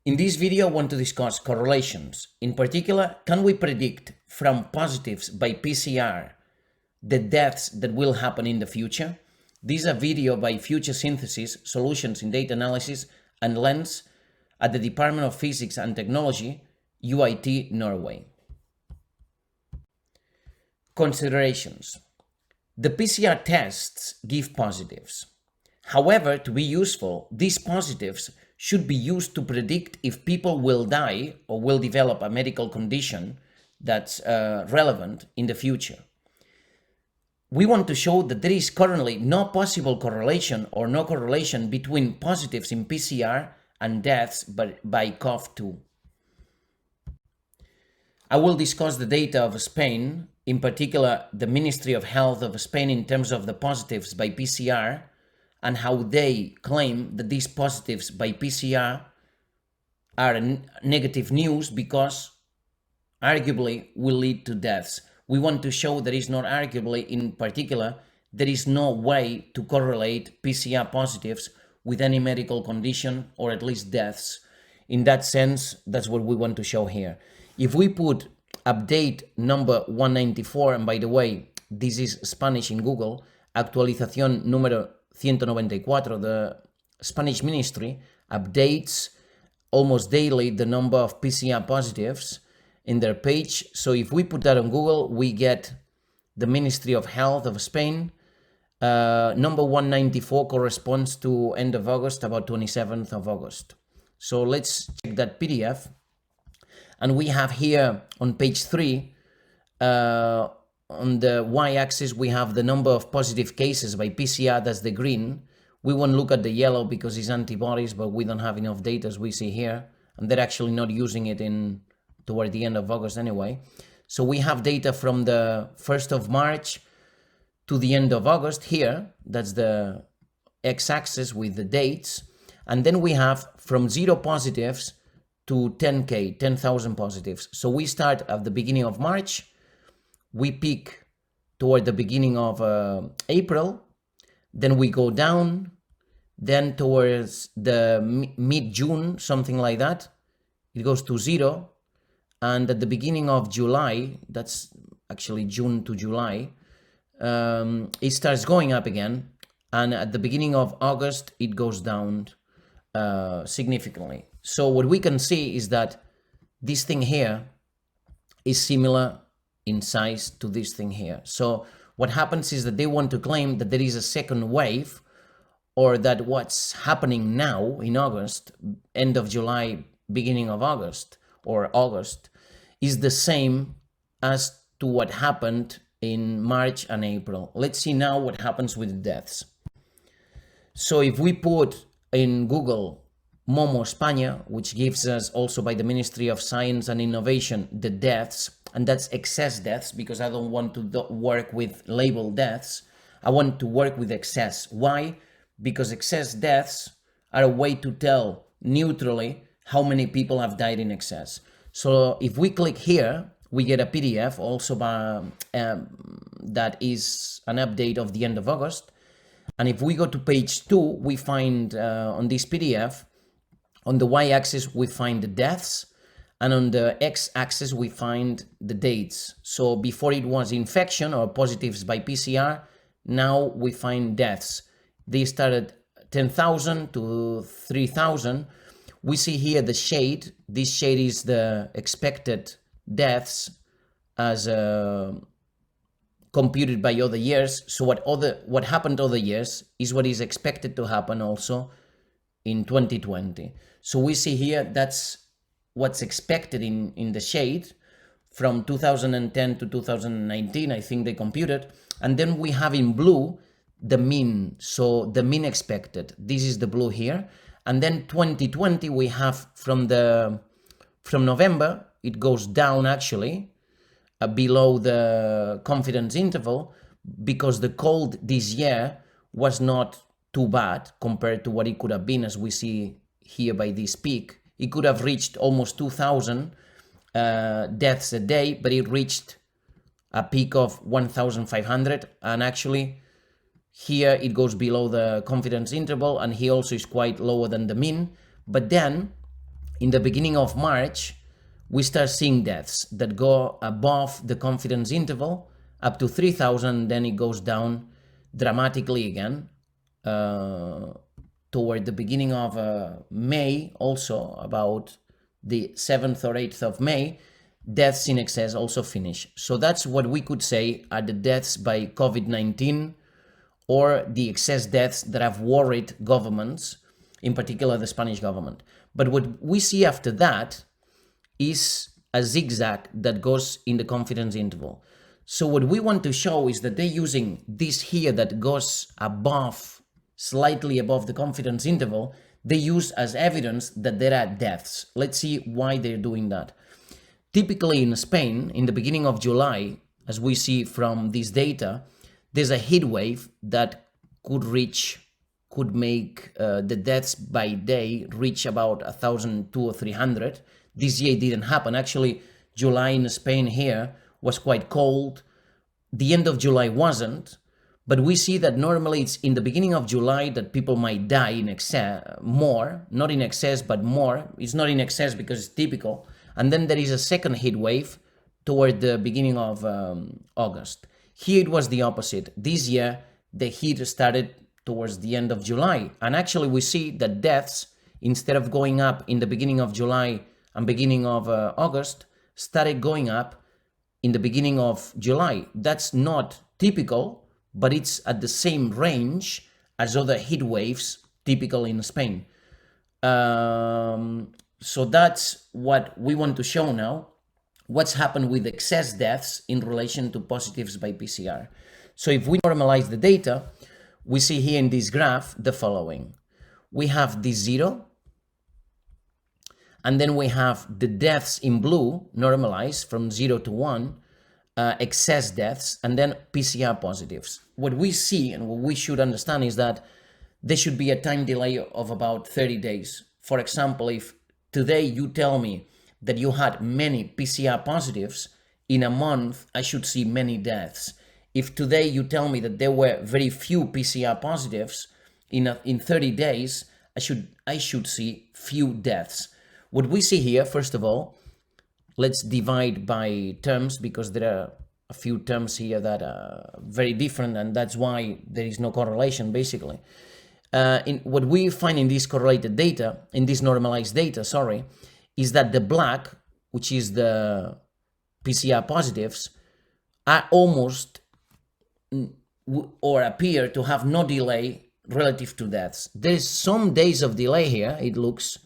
In this video, I want to discuss correlations. In particular, can we predict from positives by PCR the deaths that will happen in the future? This is a video by Future Synthesis, Solutions in Data Analysis and Lens at the Department of Physics and Technology, UIT, Norway. Considerations. The PCR tests give positives. However, to be useful, these positives should be used to predict if people will die or will develop a medical condition that's relevant in the future. We want to show that there is currently no possible correlation or no correlation between positives in PCR and deaths by COV-2. I will discuss the data of Spain, in particular the Ministry of Health of Spain in terms of the positives by PCR, and how they claim that these positives by PCR are negative news because arguably will lead to deaths. We want to show that is not arguably, in particular, there is no way to correlate PCR positives with any medical condition or at least deaths. In that sense, that's what we want to show here. If we put update number 194, and by the way, this is Spanish in Google, actualización número 194, the Spanish Ministry updates almost daily the number of PCR positives in their page. So if we put that on Google, we get the Ministry of Health of Spain. Number 194 corresponds to end of August, about 27th of August. So let's check that PDF. And we have here on page 3, on the y-axis, we have the number of positive cases by PCR, that's the green. We won't look at the yellow because it's antibodies, but we don't have enough data as we see here. And they're actually not using it toward the end of August anyway. So we have data from the 1st of March to the end of August here. That's the x-axis with the dates. And then we have from 0 positives to 10K, 10,000 positives. So we start at the beginning of March. We peak toward the beginning of April, then we go down, then towards the mid-June, something like that, it goes to 0, and at the beginning of July, that's actually June to July, it starts going up again, and at the beginning of August, it goes down significantly. So what we can see is that this thing here is similar in size to this thing here. So what happens is that they want to claim that there is a second wave, or that what's happening now in August, end of July, beginning of August, or August, is the same as to what happened in March and April. Let's see now what happens with deaths. So if we put in Google Momo España, which gives us also by the Ministry of Science and Innovation the deaths, and that's excess deaths, because I don't want to work with labeled deaths. I want to work with excess. Why? Because excess deaths are a way to tell neutrally how many people have died in excess. So if we click here, we get a PDF also by, that is an update of the end of August. And if we go to page 2, we find on this PDF, on the y-axis, we find the deaths, and on the x-axis, we find the dates. So before it was infection or positives by PCR, now we find deaths. They started 10,000 to 3,000. We see here the shade. This shade is the expected deaths as computed by other years. So what happened other years is what is expected to happen also in 2020. So we see here that's what's expected in the shade from 2010 to 2019, I think they computed. And then we have in blue the mean, so the mean expected. This is the blue here. And then 2020 we have from November, it goes down actually below the confidence interval, because the cold this year was not too bad compared to what it could have been, as we see here by this peak. It could have reached almost 2,000 deaths a day, but it reached a peak of 1,500. And actually, here it goes below the confidence interval, and he also is quite lower than the mean. But then in the beginning of March, we start seeing deaths that go above the confidence interval up to 3,000, then it goes down dramatically again. Toward the beginning of May, also about the 7th or 8th of May, deaths in excess also finish. So that's what we could say are the deaths by COVID-19 or the excess deaths that have worried governments, in particular the Spanish government. But what we see after that is a zigzag that goes in the confidence interval. So what we want to show is that they're using this here that goes above, slightly above the confidence interval, they use as evidence that there are deaths. Let's see why they're doing that. Typically in Spain, in the beginning of July, as we see from this data, there's a heat wave that could make the deaths by day reach about 1,200 or 300. This year it didn't happen. Actually, July in Spain here was quite cold. The end of July wasn't, but we see that normally it's in the beginning of July that people might die in excess, more, not in excess, but more. It's not in excess because it's typical. And then there is a second heat wave toward the beginning of August. Here it was the opposite. This year, the heat started towards the end of July. And actually we see that deaths, instead of going up in the beginning of July and beginning of August, started going up in the beginning of July. That's not typical, but it's at the same range as other heat waves typical in Spain. So that's what we want to show now. What's happened with excess deaths in relation to positives by PCR. So if we normalize the data, we see here in this graph the following. We have the 0, and then we have the deaths in blue normalized from 0 to 1, excess deaths, and then PCR positives. What we see and what we should understand is that there should be a time delay of about 30 days. For example, if today you tell me that you had many PCR positives, in a month I should see many deaths. If today you tell me that there were very few PCR positives, in 30 days I should see few deaths. What we see here, first of all, let's divide by terms, because there are a few terms here that are very different, and that's why there is no correlation basically. In what we find in this correlated data, in this normalized data, is that the black, which is the PCR positives, are almost or appear to have no delay relative to deaths. There is some days of delay here, it looks,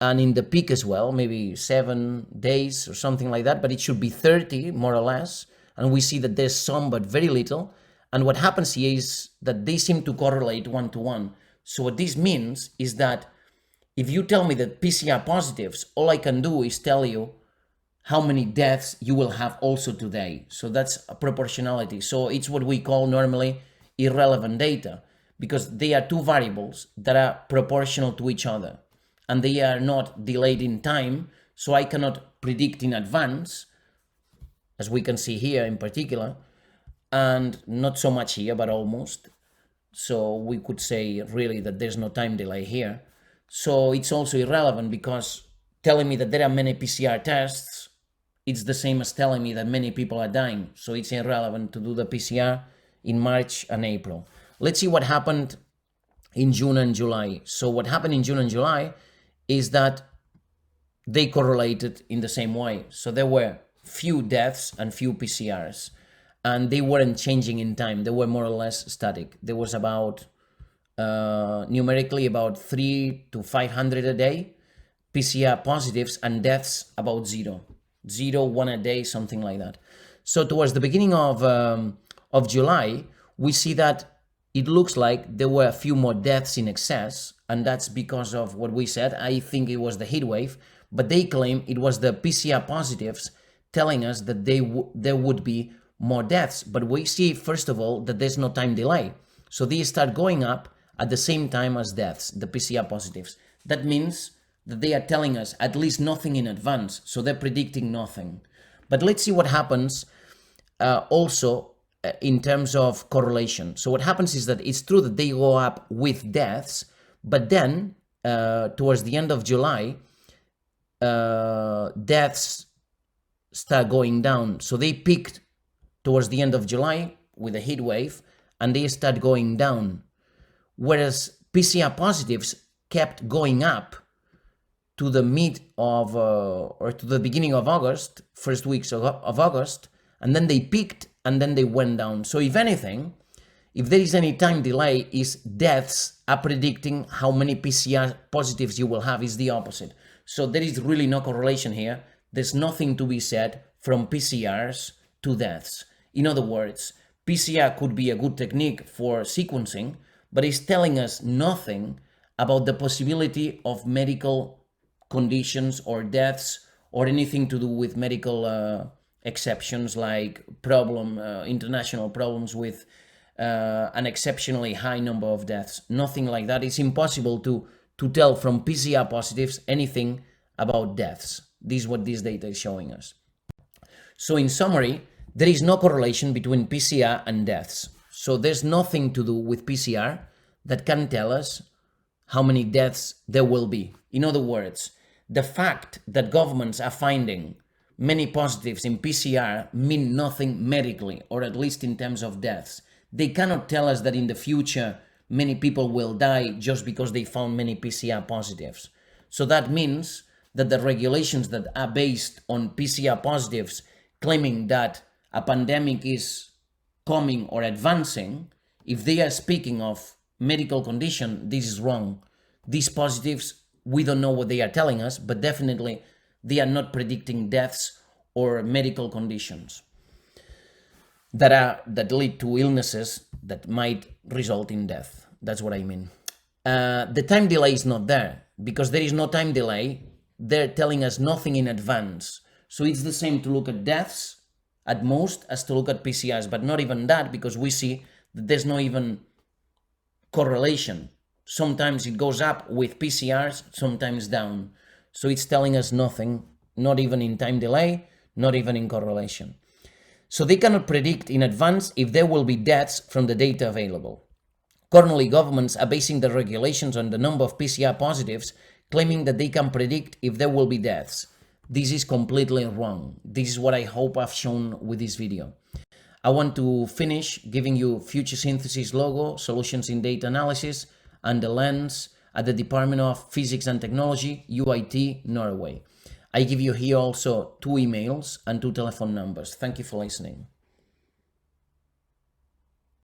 and in the peak as well, maybe 7 days or something like that, but it should be 30 more or less. And we see that there's some, but very little. And what happens here is that they seem to correlate 1-to-1. So what this means is that if you tell me that PCR positives, all I can do is tell you how many deaths you will have also today. So that's a proportionality. So it's what we call normally irrelevant data, because they are two variables that are proportional to each other, and they are not delayed in time. So I cannot predict in advance, as we can see here in particular, and not so much here, but almost. So we could say really that there's no time delay here. So it's also irrelevant, because telling me that there are many PCR tests, it's the same as telling me that many people are dying. So it's irrelevant to do the PCR in March and April. Let's see what happened in June and July. So what happened in June and July is that they correlated in the same way. So there were few deaths and few PCRs, and they weren't changing in time. They were more or less static. There was about numerically about 300 to 500 a day PCR positives, and deaths about 0, 1 a day, something like that. So towards the beginning of July, we see that it looks like there were a few more deaths in excess, and that's because of what we said. I think it was the heat wave, but they claim it was the PCR positives telling us that there would be more deaths. But we see, first of all, that there's no time delay. So they start going up at the same time as deaths, the PCR positives. That means that they are telling us at least nothing in advance. So they're predicting nothing. But let's see what happens also in terms of correlation. So what happens is that it's true that they go up with deaths, but then towards the end of July, deaths start going down. So they peaked towards the end of July with a heat wave, and they start going down. Whereas PCR positives kept going up to the mid of or to the beginning of August, first weeks of August, and then they peaked and then they went down. So if anything, if there is any time delay, is deaths are predicting how many PCR positives you will have is the opposite. So there is really no correlation here. There's nothing to be said from PCRs to deaths. In other words, PCR could be a good technique for sequencing, but it's telling us nothing about the possibility of medical conditions or deaths or anything to do with medical exceptions like international problems with an exceptionally high number of deaths. Nothing like that. It's impossible to tell from PCR positives anything about deaths. This is what this data is showing us. So in summary, there is no correlation between PCR and deaths. So there's nothing to do with PCR that can tell us how many deaths there will be. In other words, the fact that governments are finding many positives in PCR mean nothing medically, or at least in terms of deaths. They cannot tell us that in the future many people will die just because they found many PCR positives. So that means that the regulations that are based on PCR positives claiming that a pandemic is coming or advancing, if they are speaking of medical condition, this is wrong. These positives, we don't know what they are telling us, but definitely they are not predicting deaths or medical conditions that lead to illnesses that might result in death. That's what I mean. The time delay is not there because there is no time delay. They're telling us nothing in advance. So it's the same to look at deaths at most as to look at PCRs, but not even that, because we see that there's no even correlation. Sometimes it goes up with PCRs, sometimes down. So it's telling us nothing, not even in time delay, not even in correlation. So they cannot predict in advance if there will be deaths from the data available. Currently, governments are basing their regulations on the number of PCR positives, claiming that they can predict if there will be deaths. This is completely wrong. This is what I hope I've shown with this video. I want to finish giving you Future Synthesis logo, Solutions in Data Analysis, and the lens at the Department of Physics and Technology, UIT, Norway. I give you here also 2 emails and 2 telephone numbers. Thank you for listening.